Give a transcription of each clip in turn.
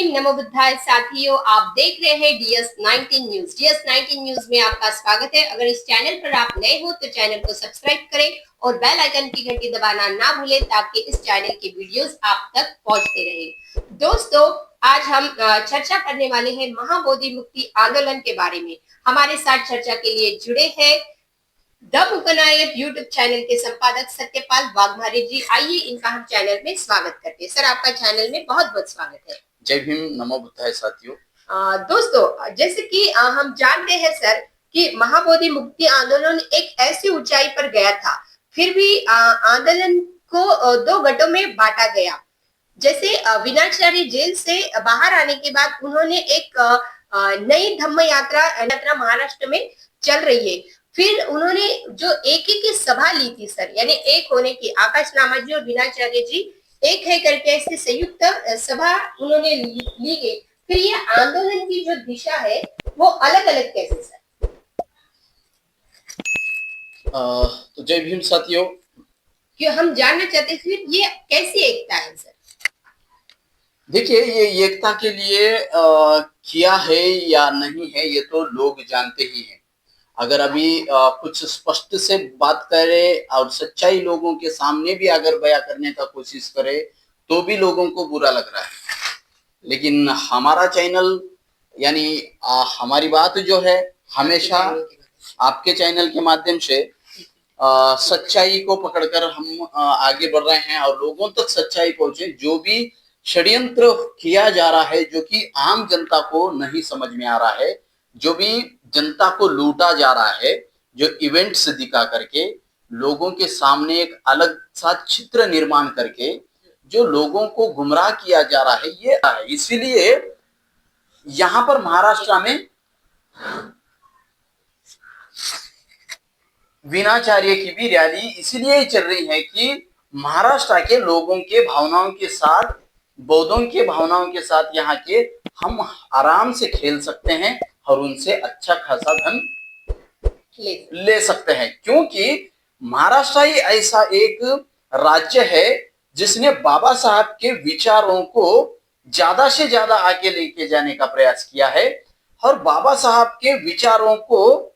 भीम नमो बुद्धाय साथियों, आप देख रहे हैं डीएस 19 न्यूज। डीएस 19 न्यूज में आपका स्वागत है। अगर इस चैनल पर आप नए हो तो चैनल को सब्सक्राइब करें और बेल आइकन की घंटी दबाना ना भूलें ताकि इस चैनल के वीडियोस आप तक पहुंचते रहे। दोस्तों, आज हम चर्चा करने वाले हैं महाबोधि मुक्ति आंदोलन के बारे में। हमारे साथ चर्चा के लिए जुड़े हैं द मुकनायक यूट्यूब चैनल के संपादक सत्यपाल वाघमारे जी। आइए इनका हम चैनल में स्वागत करते हैं। सर, आपका चैनल में बहुत बहुत स्वागत है। जय भीम नमो बुद्धाय साथियों। दोस्तों, जैसे कि हम जानते हैं सर कि महाबोधि मुक्ति आंदोलन एक ऐसी ऊंचाई पर गया था, फिर भी आंदोलन को दो गठों में बांटा गया। जैसे विनाचार्य जेल से बाहर आने के बाद उन्होंने एक नई धम्म यात्रा महाराष्ट्र में चल रही है। फिर उन्होंने जो एक की सभा ली थी सर, यानी एक होने की, आकाश लामा जी और विनाचार्य जी एक है करके ऐसी संयुक्त सभा उन्होंने ली गई। फिर ये आंदोलन की जो दिशा है वो अलग अलग कैसे सर? तो जय भीम साथियों, क्यों हम जानना चाहते हैं फिर ये कैसी एकता है सर? देखिए, ये एकता के लिए किया है या नहीं है ये तो लोग जानते ही हैं। अगर अभी कुछ स्पष्ट से बात करें और सच्चाई लोगों के सामने भी अगर बयां करने का कोशिश करे तो भी लोगों को बुरा लग रहा है। लेकिन हमारा चैनल यानी हमारी बात जो है हमेशा आपके चैनल के माध्यम से सच्चाई को पकड़कर हम आगे बढ़ रहे हैं और लोगों तक सच्चाई पहुंचे। जो भी षड्यंत्र किया जा रहा है, जो कि आम जनता को नहीं समझ में आ रहा है, जो भी जनता को लूटा जा रहा है, जो इवेंट्स दिखा करके लोगों के सामने एक अलग सा चित्र निर्माण करके जो लोगों को गुमराह किया जा रहा है, ये है। इसीलिए यहां पर महाराष्ट्र में विनाचार्य की भी रैली इसलिए चल रही है कि महाराष्ट्र के लोगों के भावनाओं के साथ, बौद्धों के भावनाओं के साथ यहाँ के हम आराम से खेल सकते हैं और उनसे अच्छा खासा धन ले सकते हैं। क्योंकि महाराष्ट्र ही ऐसा एक राज्य है जिसने बाबा साहब के विचारों को ज्यादा से ज्यादा आगे लेके जाने का प्रयास किया है और बाबा साहब के विचारों को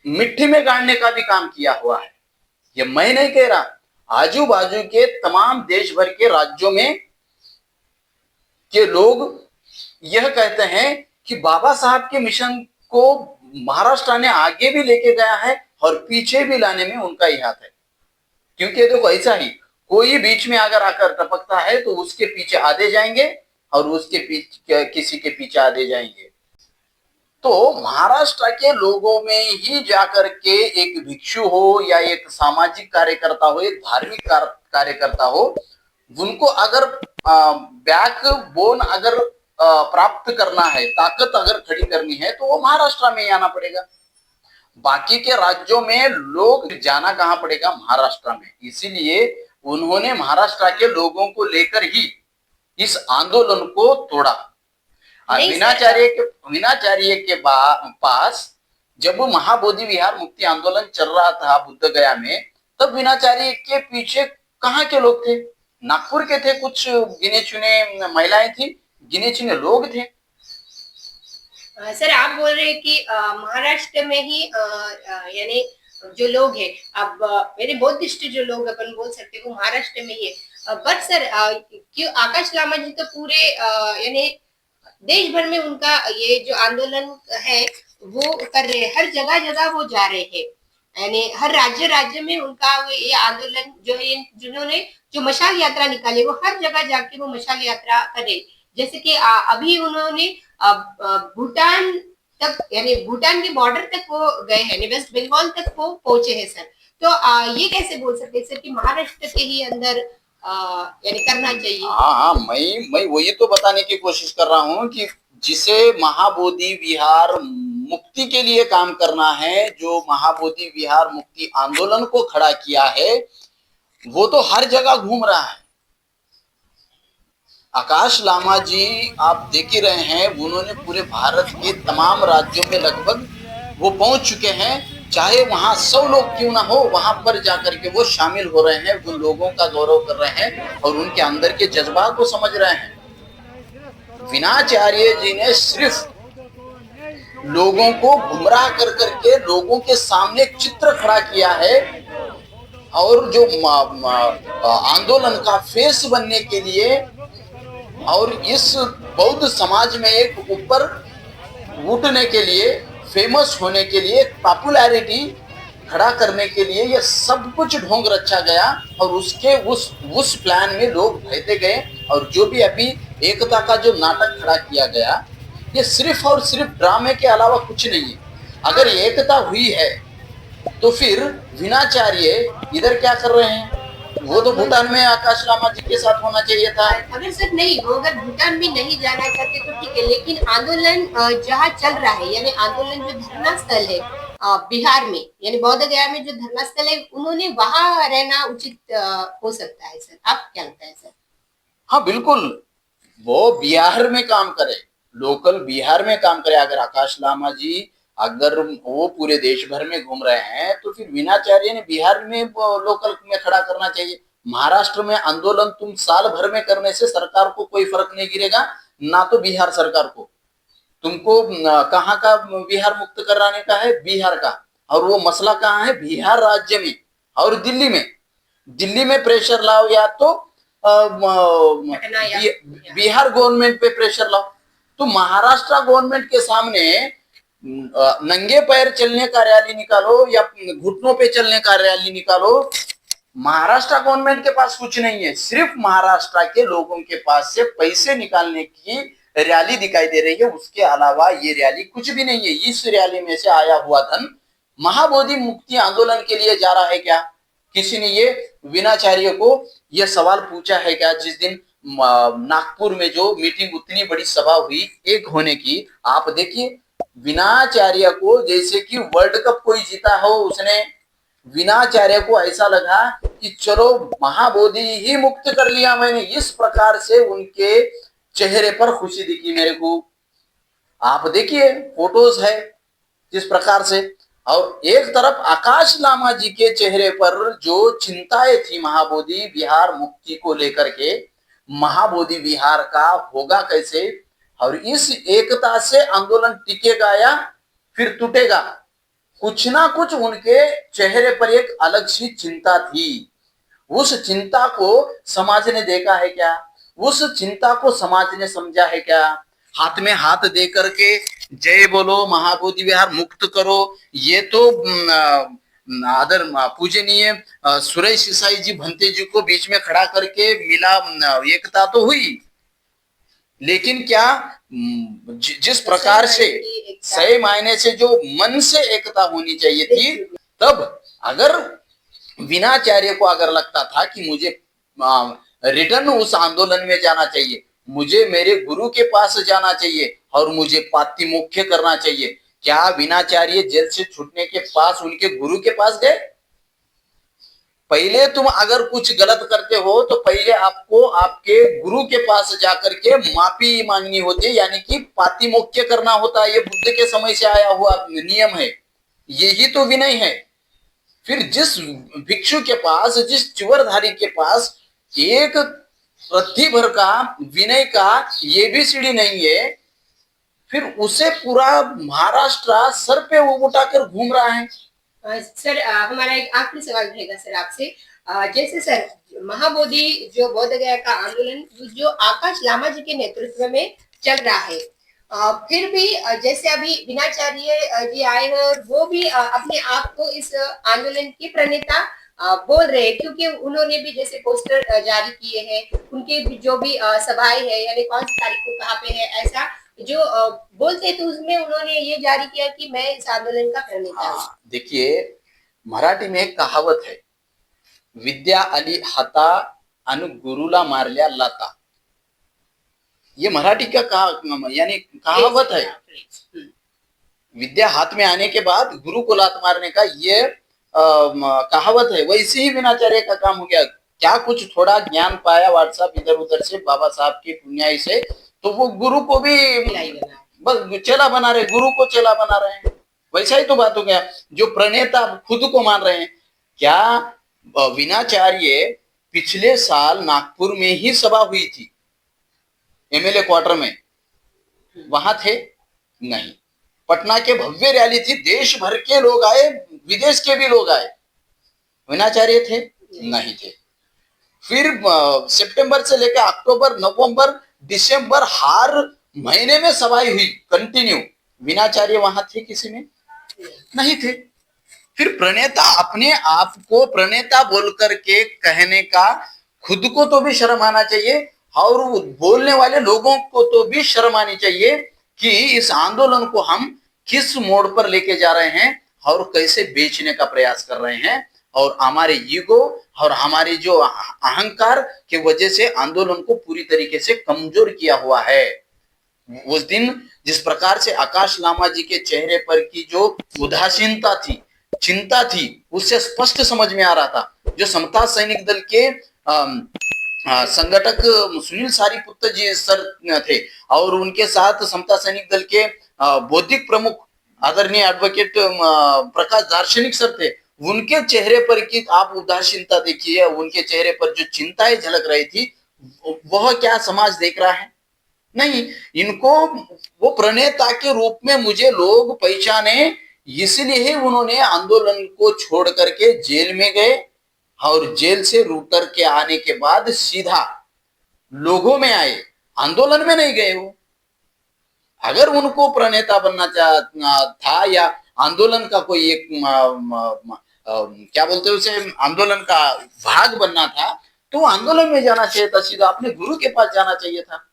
मिट्टी में गाड़ने का भी काम किया हुआ है। ये मैं नहीं कह रहा, आजू बाजू के तमाम देश भर के राज्यों में के लोग यह कहते हैं कि बाबा साहब के मिशन को महाराष्ट्र ने आगे भी लेके गया है और पीछे भी लाने में उनका ही हाथ है। क्योंकि देखो, ऐसा ही कोई बीच में अगर आकर टपकता है तो उसके पीछे आधे जाएंगे और उसके पीछे किसी के पीछे आधे जाएंगे। तो महाराष्ट्र के लोगों में ही जाकर के एक भिक्षु हो या एक सामाजिक कार्यकर्ता हो, एक धार्मिक कार्यकर्ता हो, उनको अगर बैकबोन अगर प्राप्त करना है, ताकत अगर खड़ी करनी है तो वो महाराष्ट्र में आना पड़ेगा। बाकी के राज्यों में लोग जाना कहां पड़ेगा? महाराष्ट्र में। इसीलिए उन्होंने महाराष्ट्र के लोगों को लेकर ही इस आंदोलन को तोड़ा। विनाचार्य के पास जब महाबोधि विहार मुक्ति आंदोलन चल रहा था बुद्ध गया में, तब विनाचार्य के पीछे कहाँ के लोग थे? नागपुर के थे, कुछ गिने चुने महिलाएं थी, गिने चुने लोग थे। सर, आप बोल रहे हैं कि महाराष्ट्र में ही यानी जो लोग हैं, अब मेरे बौद्धिस्ट जो लोग अपन बोल सकते हैं वो महाराष्ट्र में ही है। बट सर, क्यों आकाश लामा जी तो पूरे यानी देश भर में उनका ये जो आंदोलन है वो कर रहे हैं, हर जगह जगह वो जा रहे हैं, यानी हर राज्य में उनका ये आंदोलन जो है, जिन्होंने जो मशाल यात्रा निकाली वो हर जगह जाके वो मशाल यात्रा करे। जैसे कि अभी उन्होंने भूटान तक, यानी भूटान के बॉर्डर तक वो गए हैं, वेस्ट बंगाल तक वो पहुंचे हैं सर। तो ये कैसे बोल सकते हैं सर कि महाराष्ट्र के ही अंदर यानी करना चाहिए? हाँ, मैं वही तो बताने की कोशिश कर रहा हूँ कि जिसे महाबोधि विहार मुक्ति के लिए काम करना है, जो महाबोधि विहार मुक्ति आंदोलन को खड़ा किया है, वो तो हर जगह घूम रहा है। आकाश लामा जी आप देख ही रहे हैं, उन्होंने पूरे भारत के तमाम राज्यों में लगभग वो पहुंच चुके हैं। चाहे वहां 100 लोग क्यों ना हो, वहां पर जाकर के वो शामिल हो रहे हैं, उन लोगों का गौरव कर रहे हैं और उनके अंदर के जज्बात को समझ रहे हैं। विनाचार्य जी ने सिर्फ लोगों को गुमराह कर करके लोगों के सामने एक चित्र खड़ा किया है और जो आंदोलन का फेस बनने के लिए और इस बौद्ध समाज में एक ऊपर उठने के लिए, फेमस होने के लिए, पॉपुलैरिटी खड़ा करने के लिए यह सब कुछ ढोंग रचा गया और उसके उस प्लान में लोग बहते गए। और जो भी अभी एकता का जो नाटक खड़ा किया गया, ये सिर्फ और सिर्फ ड्रामे के अलावा कुछ नहीं है। अगर एकता हुई है तो फिर विनाचार्य इधर क्या कर रहे हैं? वो तो भूटान में आकाश लामा जी के साथ होना चाहिए था। अगर सर नहीं, वो अगर भूटान में नहीं जाना चाहते तो ठीक है, लेकिन आंदोलन जहाँ चल रहा है, यानी आंदोलन जो धरना स्थल है बिहार में, यानी बौद्ध गया में जो धरना स्थल है, उन्होंने वहां रहना उचित हो सकता है सर। आप क्या लगता है सर? हाँ बिल्कुल, वो बिहार में काम करे, लोकल बिहार में काम करे। अगर आकाश लामा जी अगर वो पूरे देश भर में घूम रहे हैं तो फिर विनाचार्य ने बिहार में लोकल में खड़ा करना चाहिए। महाराष्ट्र में आंदोलन तुम साल भर में करने से सरकार को कोई फर्क नहीं गिरेगा, ना तो बिहार सरकार को। तुमको कहाँ का बिहार मुक्त कराने का है? बिहार का। और वो मसला कहाँ है? बिहार राज्य में और दिल्ली में। दिल्ली में प्रेशर लाओ या तो बिहार गवर्नमेंट पे प्रेशर लाओ। तो महाराष्ट्र गवर्नमेंट के सामने नंगे पैर चलने का रैली निकालो या घुटनों पे चलने का रैली निकालो, महाराष्ट्र गवर्नमेंट के पास कुछ नहीं है। सिर्फ महाराष्ट्र के लोगों के पास से पैसे निकालने की रैली दिखाई दे रही है, उसके अलावा ये रैली कुछ भी नहीं है। इस रैली में से आया हुआ धन महाबोधि मुक्ति आंदोलन के लिए जा रहा है क्या? किसी ने ये विनाचार्य को यह सवाल पूछा है क्या? जिस दिन नागपुर में जो मीटिंग, उतनी बड़ी सभा हुई एक होने की, आप देखिए विनाचार्य को जैसे कि वर्ल्ड कप कोई जीता हो उसने। विनाचार्य को ऐसा लगा कि चलो महाबोधि ही मुक्त कर लिया मैंने, इस प्रकार से उनके चेहरे पर खुशी दिखी मेरे को। आप देखिए फोटोज है जिस प्रकार से। और एक तरफ आकाश लामा जी के चेहरे पर जो चिंताएं थी महाबोधि विहार मुक्ति को लेकर के, महाबोधि विहार का होगा कैसे और इस एकता से आंदोलन टिकेगा या फिर टूटेगा, कुछ ना कुछ उनके चेहरे पर एक अलग सी चिंता थी। उस चिंता को समाज ने देखा है क्या? उस चिंता को समाज ने समझा है क्या? हाथ में हाथ दे करके जय बोलो महाबोधि विहार मुक्त करो, ये तो आदर पूजनीय सुरेश ईसाई जी भंते जी को बीच में खड़ा करके मिला, एकता तो हुई। लेकिन क्या जिस प्रकार से सही मायने से जो मन से एकता होनी चाहिए थी, तब अगर विनाचार्य को अगर लगता था कि मुझे रिटर्न उस आंदोलन में जाना चाहिए, मुझे मेरे गुरु के पास जाना चाहिए और मुझे पाति मुख्य करना चाहिए, क्या विनाचार्य जेल से छूटने के पास उनके गुरु के पास गए? पहले तुम अगर कुछ गलत करते हो तो पहले आपको आपके गुरु के पास जाकर के माफी मांगनी होती है, यानी कि पाति मुख्य करना होता है। ये बुद्ध के समय से आया हुआ नियम है, यही तो विनय है। फिर जिस भिक्षु के पास, जिस चुवरधारी के पास एक रत्ती भर का विनय का एबीसीडी नहीं है, फिर उसे पूरा महाराष्ट्र सर पे उठाकर घूम रहा है। सर हमारा एक आखिरी सवाल रहेगा सर आपसे। जैसे सर महाबोधि जो बौद्ध गया का आंदोलन जो आकाश लामा जी के नेतृत्व में चल रहा है, फिर भी जैसे अभी विनाचार्य जी आए हैं और वो भी अपने आप को इस आंदोलन के प्रणेता बोल रहे हैं, क्योंकि उन्होंने भी जैसे पोस्टर जारी किए हैं, उनके जो भी सभाएं है, यानी कौन सी तारीख को कहाँ पे है, ऐसा जो बोलते तो उसमें उन्होंने ये जारी किया कि मैं इस आंदोलन का प्रणेता हूँ। देखिए मराठी में एक कहावत है, विद्या आली हाता अनु गुरुला मारल्या लाता। ये मराठी का यानी कहावत है। विद्या हाथ में आने के बाद गुरु को लात मारने का ये कहावत है। वैसे ही विनाचार्य का काम हो गया। क्या कुछ थोड़ा ज्ञान पाया व्हाट्सएप इधर उधर से बाबा साहब की पुण्याई से, तो वो गुरु को भी बस चेला बना रहे, गुरु को चेला बना रहे हैं। वैसा ही तो बात हो गया। जो प्रणेता खुद को मान रहे हैं, क्या विनाचार्य पिछले साल नागपुर में ही सभा हुई थी एमएलए क्वार्टर में, वहां थे नहीं। पटना के भव्य रैली थी, देश भर के लोग आए, विदेश के भी लोग आए, विनाचार्य थे नहीं थे। फिर सितंबर से लेकर अक्टूबर, नवंबर, दिसंबर हर महीने में सभाएं हुई कंटिन्यू, विनाचार्य वहां थे किसी में नहीं थे। फिर प्रणेता, अपने आप को प्रणेता बोल करके कहने का खुद को तो भी शर्म आना चाहिए और बोलने वाले लोगों को तो भी शर्म आनी चाहिए कि इस आंदोलन को हम किस मोड़ पर लेके जा रहे हैं और कैसे बेचने का प्रयास कर रहे हैं, और हमारे ईगो और हमारी जो अहंकार की वजह से आंदोलन को पूरी तरीके से कमजोर किया हुआ है। उस दिन जिस प्रकार से आकाश लामा जी के चेहरे पर की जो उदासीनता थी, चिंता थी, उससे स्पष्ट समझ में आ रहा था। जो समता सैनिक दल के संगठक सुनील सारीपुत्र जी सर थे और उनके साथ समता सैनिक दल के बौद्धिक प्रमुख आदरणीय एडवोकेट प्रकाश दार्शनिक सर थे, उनके चेहरे पर की आप उदासीनता देखिए, उनके चेहरे पर जो चिंताएं झलक रही थी, वह क्या समाज देख रहा है? नहीं। इनको वो प्रणेता के रूप में मुझे लोग पहचाने, इसलिए ही उन्होंने आंदोलन को छोड़ करके जेल में गए और जेल से रूट करके आने के बाद सीधा लोगों में आए, आंदोलन में नहीं गए। वो अगर उनको प्रणेता बनना था या आंदोलन का कोई एक क्या बोलते हैं उसे, आंदोलन का भाग बनना था, तो आंदोलन में जाना चाहिए था, सीधा अपने गुरु के पास जाना चाहिए था।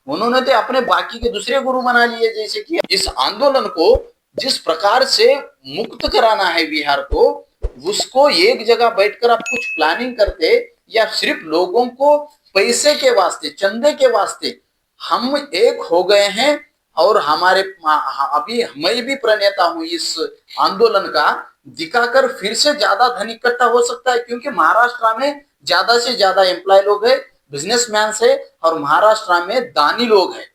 उन्होंने तो अपने बाकी के दूसरे गुरु बना लिए। जैसे कि इस आंदोलन को जिस प्रकार से मुक्त कराना है बिहार को, उसको एक जगह बैठकर आप कुछ प्लानिंग करते या सिर्फ लोगों को पैसे के वास्ते, चंदे के वास्ते हम एक हो गए हैं और हमारे अभी मैं भी प्रणेता हूं इस आंदोलन का, दिखाकर फिर से ज्यादा धन इकट्ठा हो सकता है। क्योंकि महाराष्ट्र में ज्यादा से ज्यादा एम्प्लॉय लोग हैं, बिजनेसमैन है, और महाराष्ट्र में दानी लोग हैं,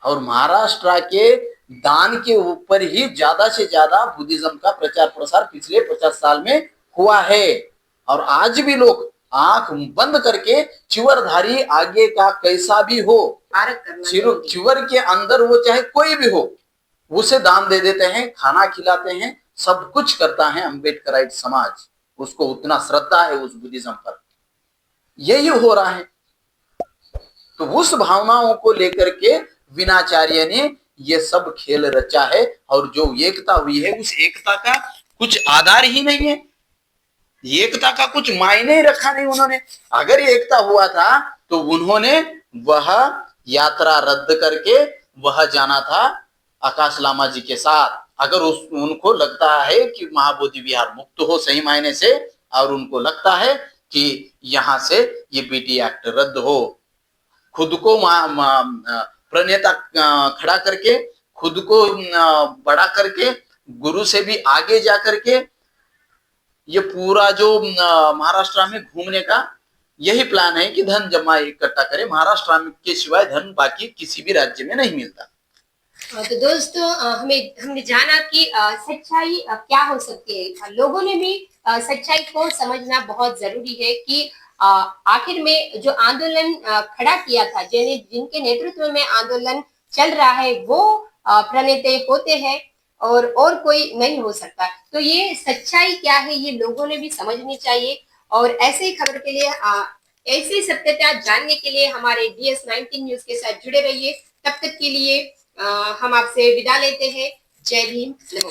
और महाराष्ट्र के दान के ऊपर ही ज्यादा से ज्यादा बुद्धिज्म का प्रचार प्रसार पिछले 50 साल में हुआ है। और आज भी लोग आंख बंद करके चिवरधारी आगे का कैसा भी हो, चिवर के अंदर वो चाहे कोई भी हो, उसे दान दे देते हैं, खाना खिलाते हैं, सब कुछ करता है अम्बेडकराइट समाज। उसको उतना श्रद्धा है उस बुद्धिज्म पर, यही हो रहा है। तो उस भावनाओं को लेकर के विनाचार्य ने ये सब खेल रचा है, और जो एकता हुई है उस एकता का कुछ आधार ही नहीं है, एकता का कुछ मायने रखा नहीं उन्होंने। अगर एकता हुआ था तो उन्होंने वह यात्रा रद्द करके वह जाना था आकाश लामा जी के साथ। अगर उनको लगता है कि महाबोधि विहार मुक्त हो सही मायने से, और उनको लगता है कि यहां से ये बीटी एक्ट रद्द हो, खुद को प्रणेता खड़ा करके, खुद को बड़ा करके, गुरु से भी आगे जा करके ये पूरा जो महाराष्ट्र में घूमने का यही प्लान है कि धन जमा इकट्ठा करे। महाराष्ट्र के सिवाय धन बाकी किसी भी राज्य में नहीं मिलता। तो दोस्तों, हमने जाना कि सच्चाई क्या हो सकती है। लोगों ने भी सच्चाई को समझना बहुत जरूरी है कि आखिर में जो आंदोलन खड़ा किया था, जिनके नेतृत्व में आंदोलन चल रहा है, वो प्रणेता होते हैं और कोई नहीं हो सकता। तो ये सच्चाई क्या है, ये लोगों ने भी समझनी चाहिए। और ऐसे ही खबर के लिए, ऐसी सत्यता जानने के लिए हमारे DS19 न्यूज के साथ जुड़े रहिए। तब तक के लिए हम आपसे विदा लेते हैं। जय भीम, नमो।